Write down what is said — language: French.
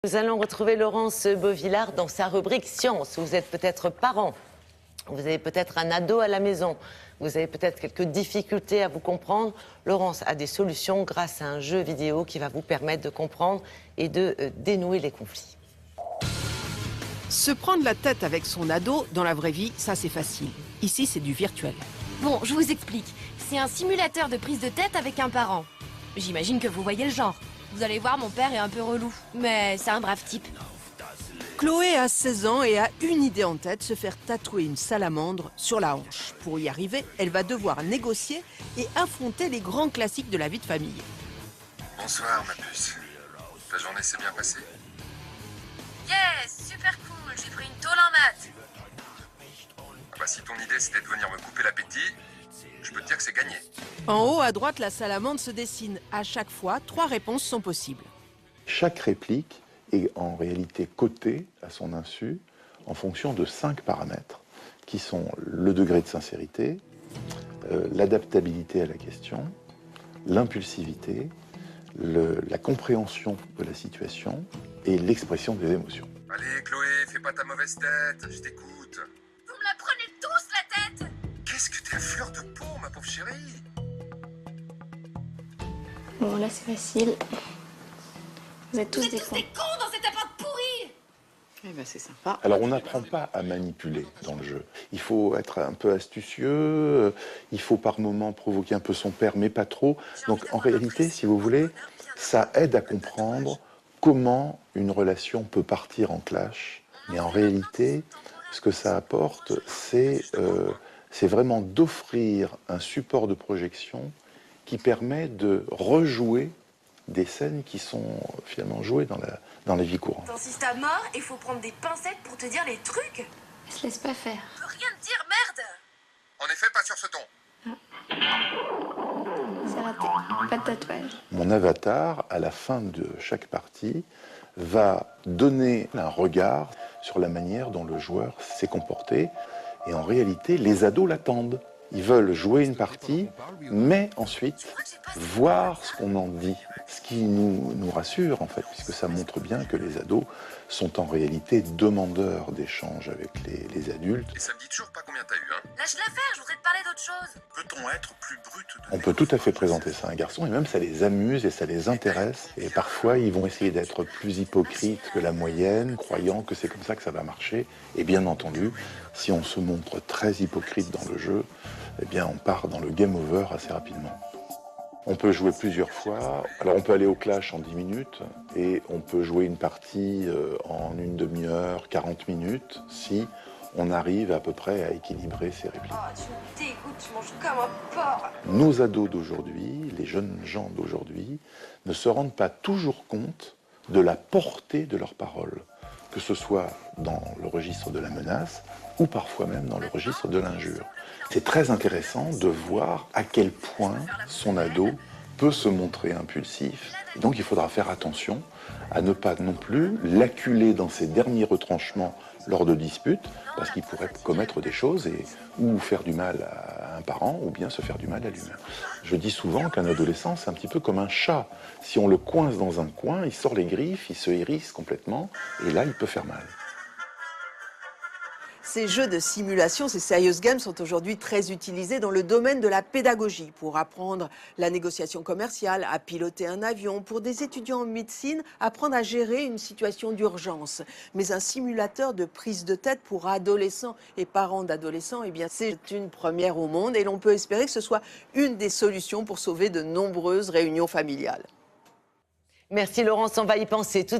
Nous allons retrouver Laurence Beauvillard dans sa rubrique Science. Vous êtes peut-être parent, vous avez peut-être un ado à la maison, vous avez peut-être quelques difficultés à vous comprendre. Laurence a des solutions grâce à un jeu vidéo qui va vous permettre de comprendre et de dénouer les conflits. Se prendre la tête avec son ado, dans la vraie vie, ça c'est facile. Ici, c'est du virtuel. Bon, je vous explique. C'est un simulateur de prise de tête avec un parent. J'imagine que vous voyez le genre. Vous allez voir, mon père est un peu relou, mais c'est un brave type. Chloé a 16 ans et a une idée en tête, se faire tatouer une salamandre sur la hanche. Pour y arriver, elle va devoir négocier et affronter les grands classiques de la vie de famille. Bonsoir, ma puce. Ta journée s'est bien passée? Yes, super cool, j'ai pris une tôle en maths. Ah bah, si ton idée c'était de venir me couper l'appétit, je peux te dire que c'est gagné. En haut à droite, la salamandre se dessine. À chaque fois, 3 réponses sont possibles. Chaque réplique est en réalité cotée à son insu en fonction de 5 paramètres qui sont le degré de sincérité, l'adaptabilité à la question, l'impulsivité, la compréhension de la situation et l'expression des émotions. Allez, Chloé, fais pas ta mauvaise tête, je t'écoute. Vous me la prenez tous la tête. Qu'est-ce que t'es à fleur de peau, ma pauvre chérie? Bon, là c'est facile. Vous êtes tous des cons. cons dans cet appart pourri. Eh ben, c'est sympa. Alors on n'apprend pas à manipuler dans le jeu. Il faut être un peu astucieux, il faut par moments provoquer un peu son père, mais pas trop. Donc en réalité, si vous voulez, ça aide à comprendre comment une relation peut partir en clash. Mais en réalité, ce que ça apporte, c'est vraiment d'offrir un support de projection qui permet de rejouer des scènes qui sont finalement jouées dans la vie courante. T'insistes à mort et faut prendre des pincettes pour te dire les trucs. Elle se laisse pas faire. Je peux rien te dire, merde. En effet, pas sur ce ton. C'est raté. Pas de tatouage. Mon avatar, à la fin de chaque partie, va donner un regard sur la manière dont le joueur s'est comporté. Et en réalité, les ados l'attendent. Ils veulent jouer une partie, mais ensuite voir ce qu'on en dit. Ce qui nous rassure, en fait, puisque ça montre bien que les ados sont en réalité demandeurs d'échanges avec les adultes. Et ça me dit toujours pas combien t'as eu, hein? Lâche l'affaire, je voudrais te parler d'autre chose. Peut-on être plus brut de On peut tout à fait présenter ça à un garçon, et même ça les amuse et ça les intéresse. Et parfois, ils vont essayer d'être plus hypocrites que la moyenne, croyant que c'est comme ça que ça va marcher. Et bien entendu, si on se montre très hypocrite dans le jeu, eh bien, on part dans le game over assez rapidement. On peut jouer plusieurs fois. Alors, on peut aller au clash en 10 minutes et on peut jouer une partie en une demi-heure, 40 minutes, si on arrive à peu près à équilibrer ces répliques. Oh, tu me dégoûtes, tu manges comme un porc. Nos ados d'aujourd'hui, les jeunes gens d'aujourd'hui, ne se rendent pas toujours compte de la portée de leurs paroles, que ce soit dans le registre de la menace ou parfois même dans le registre de l'injure. C'est très intéressant de voir à quel point son ado peut se montrer impulsif. Et donc il faudra faire attention à ne pas non plus l'acculer dans ses derniers retranchements lors de disputes, parce qu'il pourrait commettre des choses ou faire du mal à un parent, ou bien se faire du mal à lui-même. Je dis souvent qu'un adolescent, c'est un petit peu comme un chat. Si on le coince dans un coin, il sort les griffes, il se hérisse complètement, et là, il peut faire mal. Ces jeux de simulation, ces serious games sont aujourd'hui très utilisés dans le domaine de la pédagogie pour apprendre la négociation commerciale, à piloter un avion, pour des étudiants en médecine, apprendre à gérer une situation d'urgence. Mais un simulateur de prise de tête pour adolescents et parents d'adolescents, eh bien, c'est une première au monde et l'on peut espérer que ce soit une des solutions pour sauver de nombreuses réunions familiales. Merci Laurence, on va y penser tout